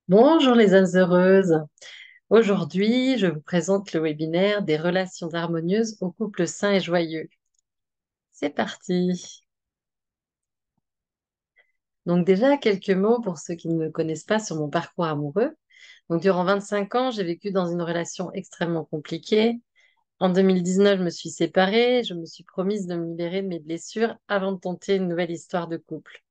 Bonjour les âmes heureuses. Aujourd'hui, je vous présente le webinaire des relations harmonieuses au couple sain et joyeux. C'est parti. Donc déjà, quelques mots pour ceux qui ne me connaissent pas sur mon parcours amoureux. Donc durant 25 ans, j'ai vécu dans une relation extrêmement compliquée. En 2019, je me suis séparée. Je me suis promise de me libérer de mes blessures avant de tenter une nouvelle histoire de couple.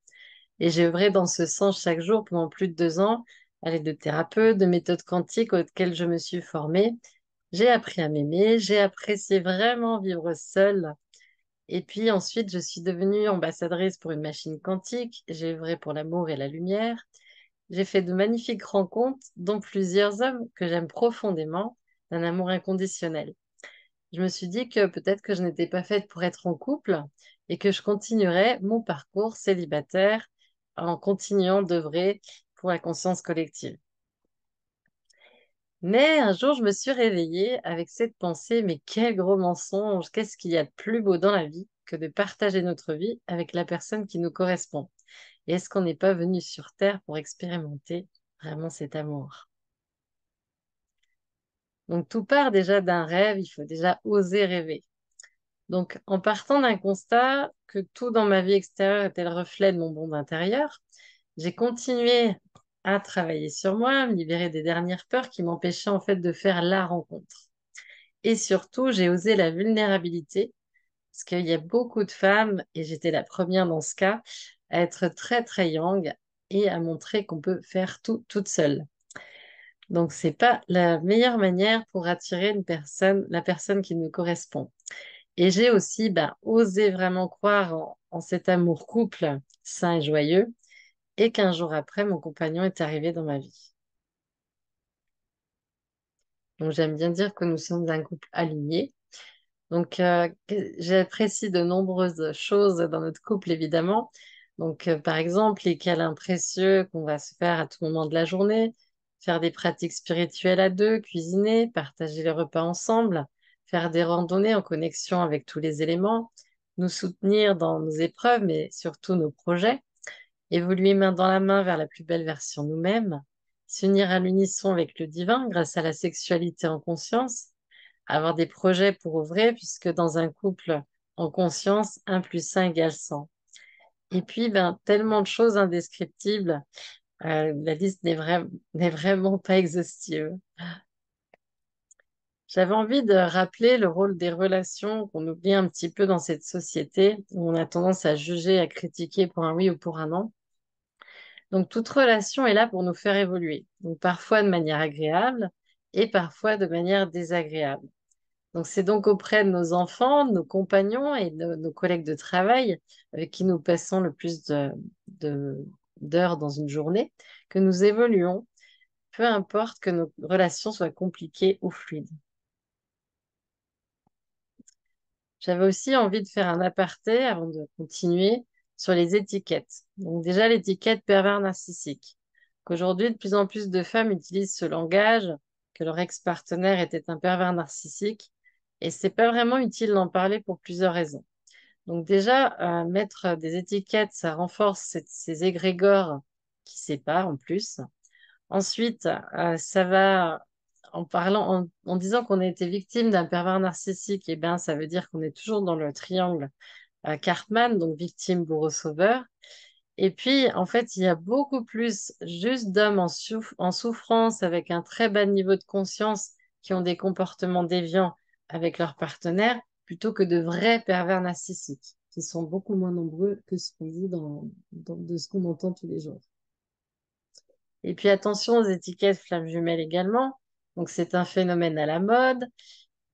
Et j'ai œuvré dans ce sens chaque jour pendant plus de 2 ans, à l'aide de thérapeutes, de méthodes quantiques auxquelles je me suis formée. J'ai appris à m'aimer, j'ai apprécié vraiment vivre seule. Et puis ensuite, je suis devenue ambassadrice pour une machine quantique. J'ai œuvré pour l'amour et la lumière. J'ai fait de magnifiques rencontres, dont plusieurs hommes que j'aime profondément, d'un amour inconditionnel. Je me suis dit que peut-être que je n'étais pas faite pour être en couple et que je continuerais mon parcours célibataire en continuant d'œuvrer pour la conscience collective. Mais un jour, je me suis réveillée avec cette pensée, mais quel gros mensonge! Qu'est-ce qu'il y a de plus beau dans la vie que de partager notre vie avec la personne qui nous correspond? Et est-ce qu'on n'est pas venu sur Terre pour expérimenter vraiment cet amour? Donc tout part déjà d'un rêve, il faut déjà oser rêver. Donc en partant d'un constat que tout dans ma vie extérieure était le reflet de mon monde intérieur, j'ai continué à travailler sur moi, à me libérer des dernières peurs qui m'empêchaient en fait de faire la rencontre. Et surtout, j'ai osé la vulnérabilité, parce qu'il y a beaucoup de femmes, et j'étais la première dans ce cas, à être très très yang et à montrer qu'on peut faire tout toute seule. Donc, c'est pas la meilleure manière pour attirer une personne, la personne qui nous correspond. Et j'ai aussi osé vraiment croire en cet amour couple sain et joyeux, et qu'un jour après, mon compagnon est arrivé dans ma vie. Donc, j'aime bien dire que nous sommes un couple aligné. Donc, j'apprécie de nombreuses choses dans notre couple, évidemment. Donc, par exemple, les câlins précieux qu'on va se faire à tout moment de la journée, faire des pratiques spirituelles à deux, cuisiner, partager les repas ensemble, faire des randonnées en connexion avec tous les éléments, nous soutenir dans nos épreuves, mais surtout nos projets, évoluer main dans la main vers la plus belle version de nous-mêmes, s'unir à l'unisson avec le divin grâce à la sexualité en conscience, avoir des projets pour ouvrir, puisque dans un couple en conscience, 1 plus 1 égale 100. Et puis, tellement de choses indescriptibles, la liste n'est vraiment pas exhaustive. J'avais envie de rappeler le rôle des relations qu'on oublie un petit peu dans cette société où on a tendance à juger, à critiquer pour un oui ou pour un non. Donc, toute relation est là pour nous faire évoluer. Donc, parfois de manière agréable et parfois de manière désagréable. Donc, c'est donc auprès de nos enfants, de nos compagnons et de nos collègues de travail avec qui nous passons le plus de- d'heures dans une journée que nous évoluons, peu importe que nos relations soient compliquées ou fluides. J'avais aussi envie de faire un aparté avant de continuer sur les étiquettes. Donc, déjà, l'étiquette pervers narcissique. Qu'aujourd'hui, de plus en plus de femmes utilisent ce langage, que leur ex-partenaire était un pervers narcissique. Et c'est pas vraiment utile d'en parler pour plusieurs raisons. Donc déjà, mettre des étiquettes, ça renforce ces égrégores qui séparent en plus. Ensuite, ça va, en disant qu'on a été victime d'un pervers narcissique, eh ben, ça veut dire qu'on est toujours dans le triangle Cartman, donc victime, bourreau, sauveur. Et puis, en fait, il y a beaucoup plus juste d'hommes en souffrance avec un très bas niveau de conscience qui ont des comportements déviants avec leurs partenaires plutôt que de vrais pervers narcissiques qui sont beaucoup moins nombreux que ce qu'on dit de ce qu'on entend tous les jours. Et puis, attention aux étiquettes flammes jumelles également. Donc, c'est un phénomène à la mode.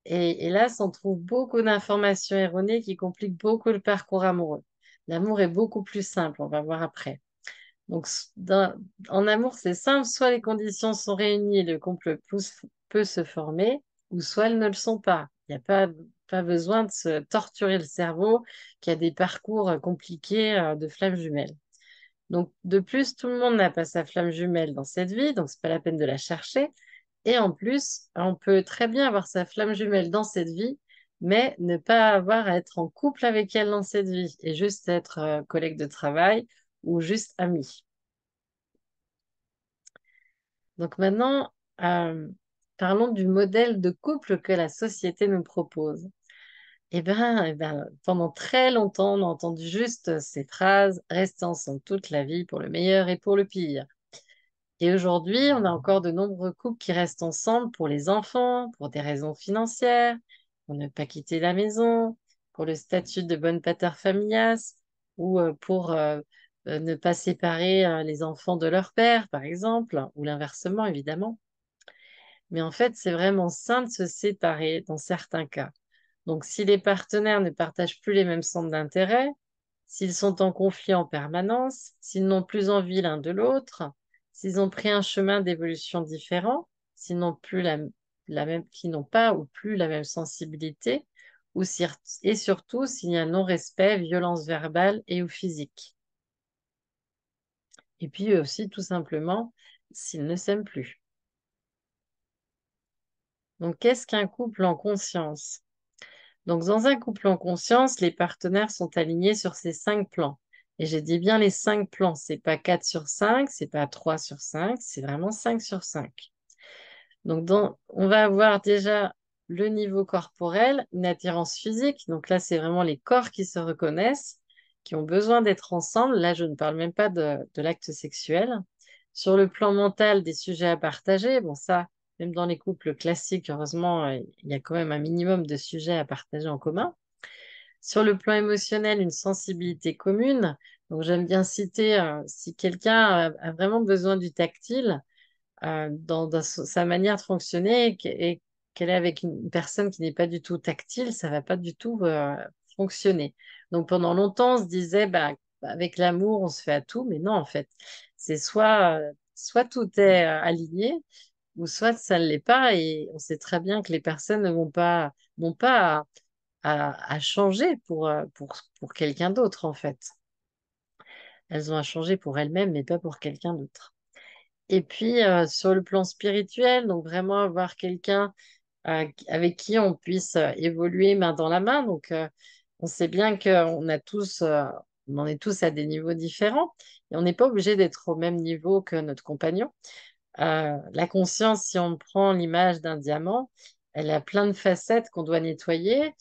Et là, on trouve beaucoup d'informations erronées qui compliquent beaucoup le parcours amoureux. L'amour est beaucoup plus simple, on va voir après. Donc, en amour, c'est simple, soit les conditions sont réunies, le couple peut se former, ou soit elles ne le sont pas. Il n'y a pas besoin de se torturer le cerveau, qui a des parcours compliqués de flammes jumelles. Donc, de plus, tout le monde n'a pas sa flamme jumelle dans cette vie, donc c'est pas la peine de la chercher. Et en plus, on peut très bien avoir sa flamme jumelle dans cette vie, mais ne pas avoir à être en couple avec elle dans cette vie, et juste être collègue de travail ou juste ami. Donc maintenant, parlons du modèle de couple que la société nous propose. Eh ben, pendant très longtemps, on a entendu juste ces phrases, rester ensemble toute la vie pour le meilleur et pour le pire. Et aujourd'hui, on a encore de nombreux couples qui restent ensemble pour les enfants, pour des raisons financières, pour ne pas quitter la maison, pour le statut de bonne pater familias, ou pour ne pas séparer les enfants de leur père, par exemple, ou l'inversement, évidemment. Mais en fait, c'est vraiment sain de se séparer dans certains cas. Donc, si les partenaires ne partagent plus les mêmes centres d'intérêt, s'ils sont en conflit en permanence, s'ils n'ont plus envie l'un de l'autre, s'ils ont pris un chemin d'évolution différent, s'ils n'ont plus la même, qui n'ont pas ou plus la même sensibilité, et surtout s'il y a un non-respect, violence verbale et ou physique. Et puis aussi, tout simplement, s'ils ne s'aiment plus. Donc, qu'est-ce qu'un couple en conscience? Donc, dans un couple en conscience, les partenaires sont alignés sur ces 5 plans. Et j'ai dit bien les 5 plans. C'est pas 4 sur 5, c'est pas 3 sur 5, c'est vraiment 5 sur 5. Donc, on va avoir déjà le niveau corporel, une attirance physique. Donc là, c'est vraiment les corps qui se reconnaissent, qui ont besoin d'être ensemble. Là, je ne parle même pas de l'acte sexuel. Sur le plan mental, des sujets à partager. Bon, ça, même dans les couples classiques, heureusement, il y a quand même un minimum de sujets à partager en commun. Sur le plan émotionnel, une sensibilité commune. Donc, j'aime bien citer, si quelqu'un a vraiment besoin du tactile, dans sa manière de fonctionner et qu'elle est avec une personne qui n'est pas du tout tactile, ça va pas du tout fonctionner. Donc pendant longtemps, on se disait, bah, avec l'amour, on se fait à tout, mais non, en fait, c'est soit tout est aligné, ou soit ça ne l'est pas, et on sait très bien que les personnes ne n'ont pas à changer pour quelqu'un d'autre, en fait. Elles ont à changer pour elles-mêmes, mais pas pour quelqu'un d'autre. Et puis, sur le plan spirituel, donc vraiment avoir quelqu'un avec qui on puisse évoluer main dans la main. Donc, on sait bien on en est tous à des niveaux différents et on n'est pas obligé d'être au même niveau que notre compagnon. La conscience, si on prend l'image d'un diamant, elle a plein de facettes qu'on doit nettoyer,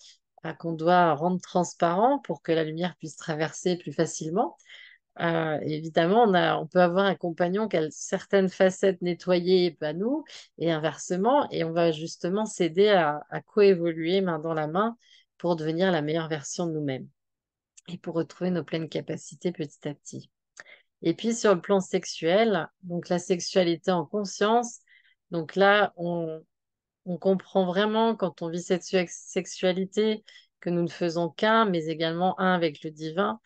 qu'on doit rendre transparent pour que la lumière puisse traverser plus facilement. Évidemment, on peut avoir un compagnon qui a certaines facettes nettoyées et pas nous, et inversement, et on va justement s'aider à coévoluer main dans la main pour devenir la meilleure version de nous-mêmes et pour retrouver nos pleines capacités petit à petit. Et puis sur le plan sexuel, donc la sexualité en conscience, donc là, on comprend vraiment quand on vit cette sexualité que nous ne faisons qu'un, mais également un avec le divin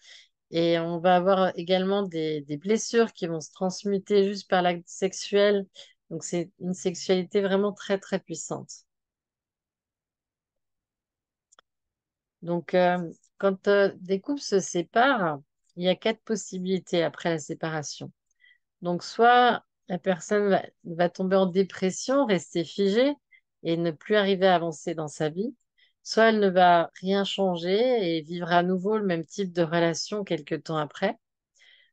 et on va avoir également des blessures qui vont se transmuter juste par l'acte sexuel. Donc, c'est une sexualité vraiment très, très puissante. Donc, quand des couples se séparent, il y a 4 possibilités après la séparation. Donc, soit la personne va tomber en dépression, rester figée et ne plus arriver à avancer dans sa vie. Soit elle ne va rien changer et vivre à nouveau le même type de relation quelques temps après.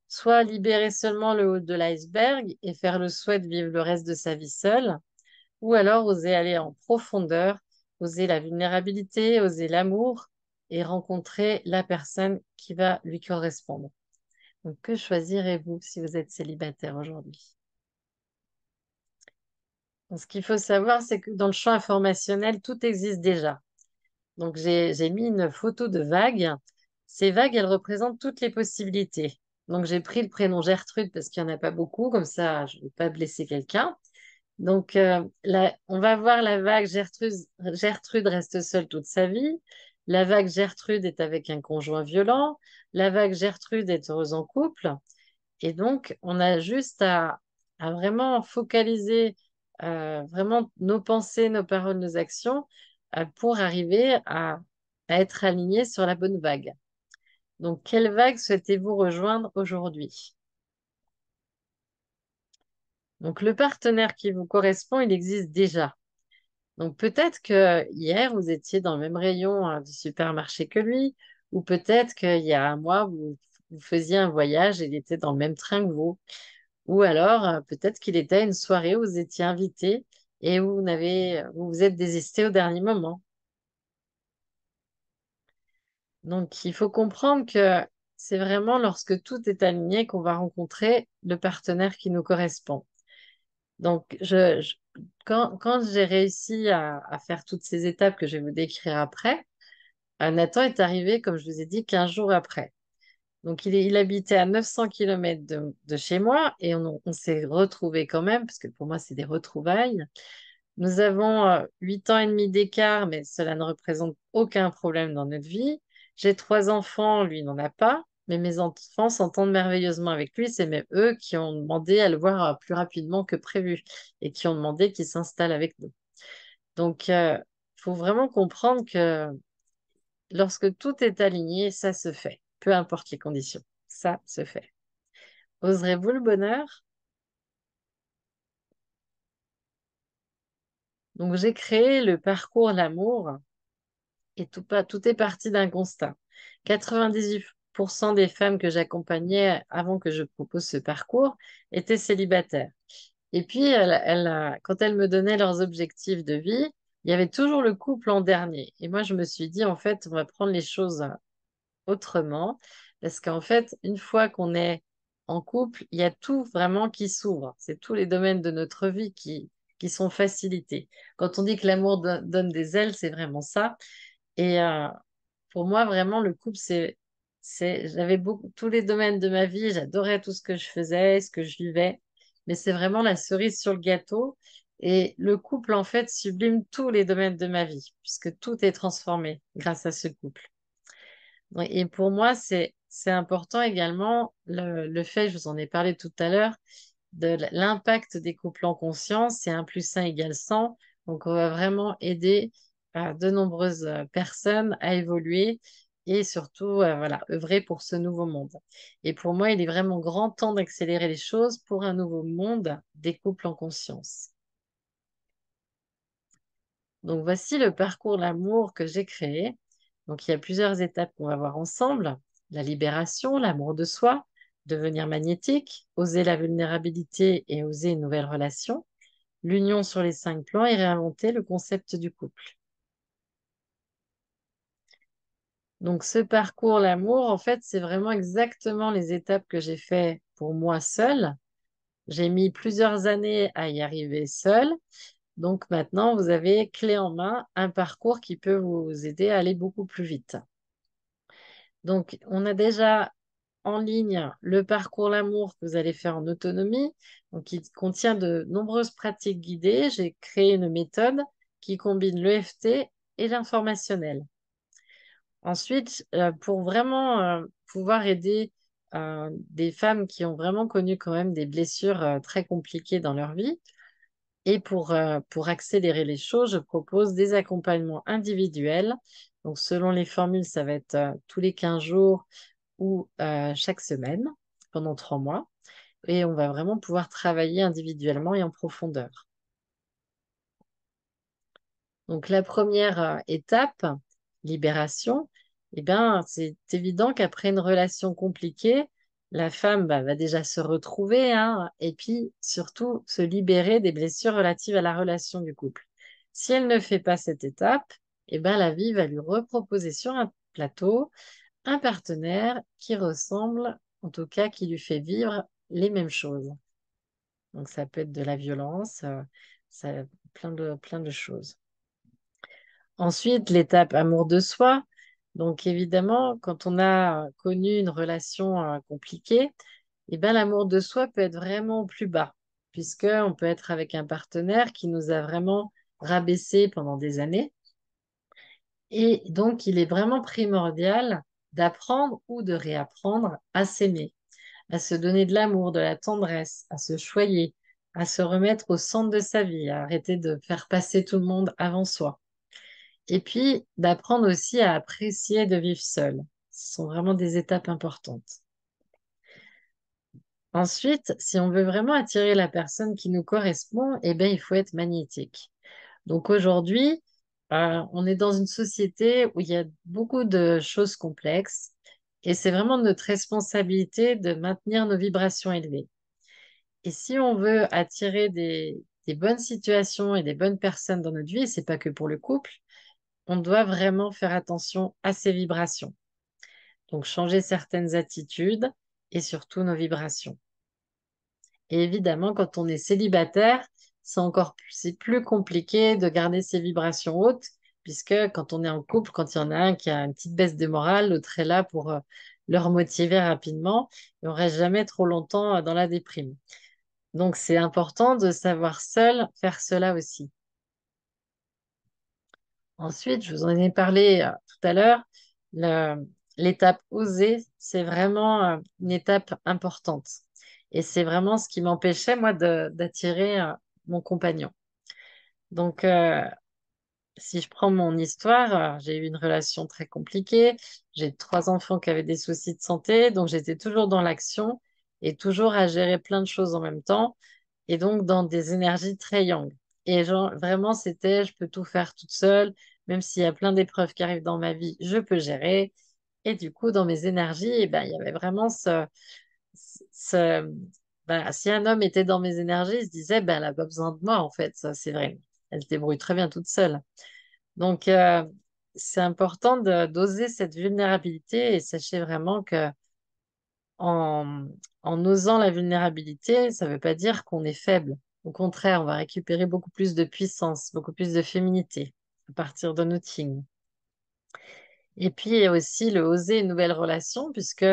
Soit libérer seulement le haut de l'iceberg et faire le souhait de vivre le reste de sa vie seule, ou alors oser aller en profondeur, oser la vulnérabilité, oser l'amour et rencontrer la personne qui va lui correspondre. Donc, que choisirez-vous si vous êtes célibataire aujourd'hui? Donc, ce qu'il faut savoir, c'est que dans le champ informationnel, tout existe déjà. Donc, j'ai mis une photo de vagues. Ces vagues, elles représentent toutes les possibilités. Donc, j'ai pris le prénom Gertrude parce qu'il n'y en a pas beaucoup, comme ça, je ne vais pas blesser quelqu'un. Donc, là, on va voir la vague Gertrude. Gertrude reste seule toute sa vie. La vague Gertrude est avec un conjoint violent. La vague Gertrude est heureuse en couple. Et donc, on a juste à vraiment focaliser vraiment nos pensées, nos paroles, nos actions pour arriver à être aligné sur la bonne vague. Donc, quelle vague souhaitez-vous rejoindre aujourd'hui? Donc, le partenaire qui vous correspond, il existe déjà. Donc, peut-être que hier, vous étiez dans le même rayon du supermarché que lui, ou peut-être qu'il y a un mois, vous faisiez un voyage et il était dans le même train que vous. Ou alors, peut-être qu'il était à une soirée où vous étiez invité et vous vous êtes désisté au dernier moment. Donc, il faut comprendre que c'est vraiment lorsque tout est aligné qu'on va rencontrer le partenaire qui nous correspond. Donc, quand j'ai réussi à faire toutes ces étapes que je vais vous décrire après, Nathan est arrivé, comme je vous ai dit, 15 jours après. Donc, il habitait à 900 kilomètres de chez moi et on s'est retrouvés quand même, parce que pour moi, c'est des retrouvailles. Nous avons 8 ans et demi d'écart, mais cela ne représente aucun problème dans notre vie. J'ai 3 enfants, lui n'en a pas, mais mes enfants s'entendent merveilleusement avec lui. C'est même eux qui ont demandé à le voir plus rapidement que prévu et qui ont demandé qu'il s'installe avec nous. Donc, il faut vraiment comprendre que lorsque tout est aligné, ça se fait, peu importe les conditions. Ça se fait. Oserez-vous le bonheur? Donc, j'ai créé le parcours L'amour. Et tout est parti d'un constat. 98% des femmes que j'accompagnais avant que je propose ce parcours étaient célibataires. Et puis, quand elles me donnaient leurs objectifs de vie, il y avait toujours le couple en dernier. Et moi, je me suis dit, en fait, on va prendre les choses autrement. Parce qu'en fait, une fois qu'on est en couple, il y a tout vraiment qui s'ouvre. C'est tous les domaines de notre vie qui sont facilités. Quand on dit que l'amour donne des ailes, c'est vraiment ça. Et pour moi, vraiment, le couple, j'avais beaucoup, tous les domaines de ma vie, j'adorais tout ce que je faisais, ce que je vivais, mais c'est vraiment la cerise sur le gâteau. Et le couple, en fait, sublime tous les domaines de ma vie, puisque tout est transformé grâce à ce couple. Et pour moi, c'est important également le fait, je vous en ai parlé tout à l'heure, de l'impact des couples en conscience, c'est 1 plus 1 égale 100. Donc, on va vraiment aider de nombreuses personnes à évoluer et surtout, voilà, œuvrer pour ce nouveau monde. Et pour moi, il est vraiment grand temps d'accélérer les choses pour un nouveau monde des couples en conscience. Donc, voici le parcours L'amour que j'ai créé. Donc, il y a plusieurs étapes qu'on va voir ensemble. La libération, l'amour de soi, devenir magnétique, oser la vulnérabilité et oser une nouvelle relation, l'union sur les 5 plans et réinventer le concept du couple. Donc, ce parcours L'amour, en fait, c'est vraiment exactement les étapes que j'ai fait pour moi seule. J'ai mis plusieurs années à y arriver seule. Donc, maintenant, vous avez clé en main un parcours qui peut vous aider à aller beaucoup plus vite. Donc, on a déjà en ligne le parcours L'amour que vous allez faire en autonomie. Donc, il contient de nombreuses pratiques guidées. J'ai créé une méthode qui combine l'EFT et l'informationnel. Ensuite, pour vraiment pouvoir aider des femmes qui ont vraiment connu quand même des blessures très compliquées dans leur vie, et pour accélérer les choses, je propose des accompagnements individuels. Donc, selon les formules, ça va être tous les 15 jours ou chaque semaine pendant 3 mois. Et on va vraiment pouvoir travailler individuellement et en profondeur. Donc, la première étape, libération, eh bien, c'est évident qu'après une relation compliquée, la femme va déjà se retrouver, hein, et puis surtout se libérer des blessures relatives à la relation du couple. Si elle ne fait pas cette étape, eh ben, la vie va lui reproposer sur un plateau un partenaire qui ressemble, en tout cas qui lui fait vivre les mêmes choses. Donc ça peut être de la violence, plein de choses. Ensuite, l'étape amour de soi. Donc évidemment, quand on a connu une relation compliquée, eh ben, l'amour de soi peut être vraiment plus bas, puisqu'on peut être avec un partenaire qui nous a vraiment rabaissé pendant des années. Et donc, il est vraiment primordial d'apprendre ou de réapprendre à s'aimer, à se donner de l'amour, de la tendresse, à se choyer, à se remettre au centre de sa vie, à arrêter de faire passer tout le monde avant soi. Et puis, d'apprendre aussi à apprécier de vivre seul. Ce sont vraiment des étapes importantes. Ensuite, si on veut vraiment attirer la personne qui nous correspond, eh bien, il faut être magnétique. Donc aujourd'hui, on est dans une société où il y a beaucoup de choses complexes et c'est vraiment notre responsabilité de maintenir nos vibrations élevées. Et si on veut attirer des bonnes situations et des bonnes personnes dans notre vie, et c'est pas que pour le couple, on doit vraiment faire attention à ses vibrations. Donc changer certaines attitudes et surtout nos vibrations. Et évidemment, quand on est célibataire, c'est plus compliqué de garder ses vibrations hautes, puisque quand on est en couple, quand il y en a un qui a une petite baisse de morale, l'autre est là pour le remotiver rapidement, et on reste jamais trop longtemps dans la déprime. Donc c'est important de savoir seul faire cela aussi. Ensuite, je vous en ai parlé tout à l'heure, le- l'étape oser, c'est vraiment une étape importante. Et c'est vraiment ce qui m'empêchait, moi, d'attirer mon compagnon. Donc, si je prends mon histoire, j'ai eu une relation très compliquée. J'ai 3 enfants qui avaient des soucis de santé, donc j'étais toujours dans l'action et toujours à gérer plein de choses en même temps, et donc dans des énergies très yang. Et genre, vraiment, c'était, je peux tout faire toute seule, même s'il y a plein d'épreuves qui arrivent dans ma vie, je peux gérer. Et du coup, dans mes énergies, eh ben, il y avait vraiment ce- si un homme était dans mes énergies, il se disait, ben, elle n'a pas besoin de moi, en fait, ça c'est vrai. Elle se débrouille très bien toute seule. Donc, c'est important d'oser cette vulnérabilité et sachez vraiment que en, en osant la vulnérabilité, ça ne veut pas dire qu'on est faible. Au contraire, on va récupérer beaucoup plus de puissance, beaucoup plus de féminité à partir de notre signe. Et puis, il y a aussi le oser une nouvelle relation, puisque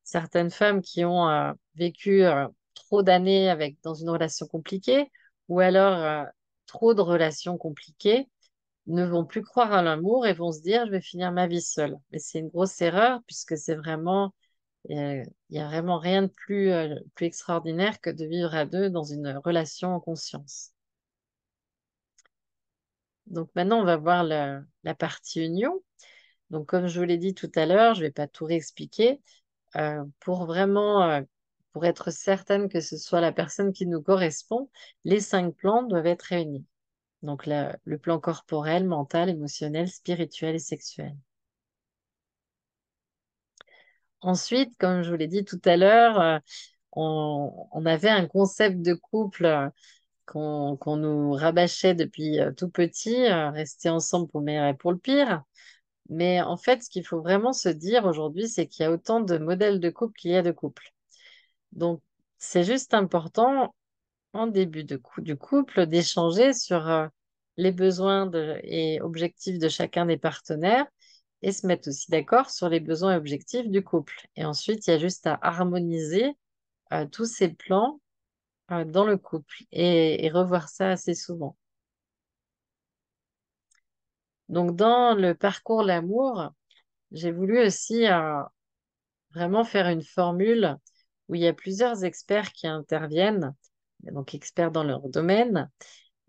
certaines femmes qui ont vécu trop d'années dans une relation compliquée, ou alors trop de relations compliquées, ne vont plus croire à l'amour et vont se dire, je vais finir ma vie seule. Mais c'est une grosse erreur, puisque il y a vraiment rien de plus extraordinaire que de vivre à deux dans une relation en conscience. Donc maintenant, on va voir la partie union. Donc, comme je vous l'ai dit tout à l'heure, je ne vais pas tout réexpliquer. Pour vraiment, pour être certaine que ce soit la personne qui nous correspond, les 5 plans doivent être réunis. Donc, le plan corporel, mental, émotionnel, spirituel et sexuel. Ensuite, comme je vous l'ai dit tout à l'heure, on avait un concept de couple qu'on nous rabâchait depuis tout petit, rester ensemble pour le meilleur et pour le pire. Mais en fait, ce qu'il faut vraiment se dire aujourd'hui, c'est qu'il y a autant de modèles de couple qu'il y a de couples. Donc, c'est juste important en début du couple d'échanger sur les besoins et objectifs de chacun des partenaires et se mettre aussi d'accord sur les besoins et objectifs du couple. Et ensuite, il y a juste à harmoniser tous ces plans dans le couple et revoir ça assez souvent. Donc, dans le parcours l'amour, j'ai voulu aussi vraiment faire une formule où il y a plusieurs experts qui interviennent, donc experts dans leur domaine.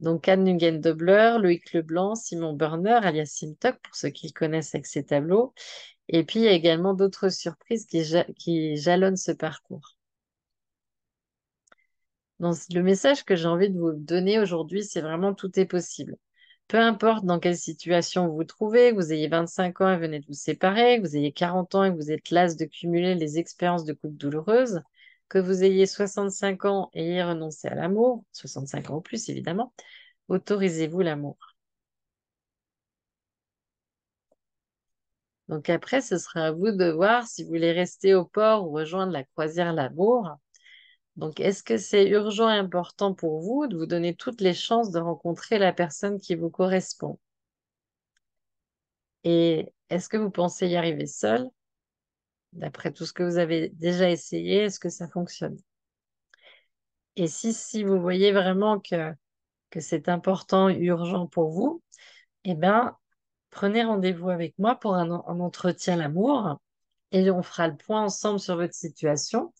Donc Anne Nugent-Dobler, Loïc Leblanc, Simon Burner, alias Simtok, pour ceux qui le connaissent avec ses tableaux. Et puis il y a également d'autres surprises qui jalonnent ce parcours. Donc, le message que j'ai envie de vous donner aujourd'hui, c'est vraiment tout est possible. Peu importe dans quelle situation vous vous trouvez, que vous ayez 25 ans et venez de vous séparer, que vous ayez 40 ans et que vous êtes las de cumuler les expériences de couple douloureuses, que vous ayez 65 ans et ayez renoncé à l'amour, 65 ans ou plus évidemment, autorisez-vous l'amour. Donc après, ce sera à vous de voir si vous voulez rester au port ou rejoindre la croisière l'amour. Donc, est-ce que c'est urgent et important pour vous de vous donner toutes les chances de rencontrer la personne qui vous correspond? Et est-ce que vous pensez y arriver seul? D'après tout ce que vous avez déjà essayé, est-ce que ça fonctionne? Et si vous voyez vraiment que c'est important, urgent pour vous, eh bien, prenez rendez-vous avec moi pour un entretien l'amour et on fera le point ensemble sur votre situation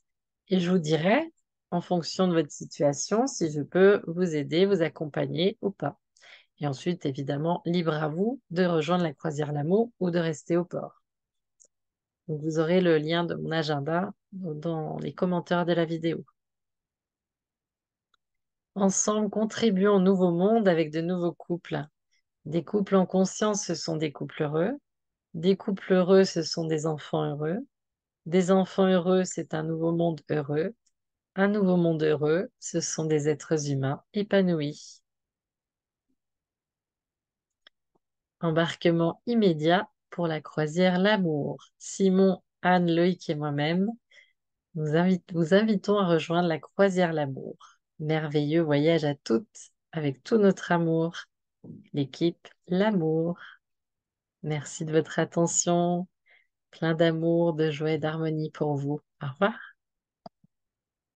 et je vous dirai, en fonction de votre situation, si je peux vous aider, vous accompagner ou pas. Et ensuite, évidemment, libre à vous de rejoindre la croisière l'amour ou de rester au port. Donc, vous aurez le lien de mon agenda dans les commentaires de la vidéo. Ensemble, contribuons au nouveau monde avec de nouveaux couples. Des couples en conscience, ce sont des couples heureux. Des couples heureux, ce sont des enfants heureux. Des enfants heureux, c'est un nouveau monde heureux. un nouveau monde heureux, ce sont des êtres humains épanouis. Embarquement immédiat pour la croisière L'amour. Simon, Anne, Loïc et moi-même vous invitons à rejoindre la croisière L'amour. Merveilleux voyage à toutes avec tout notre amour. L'équipe L'amour. Merci de votre attention. Plein d'amour, de joie et d'harmonie pour vous. Au revoir.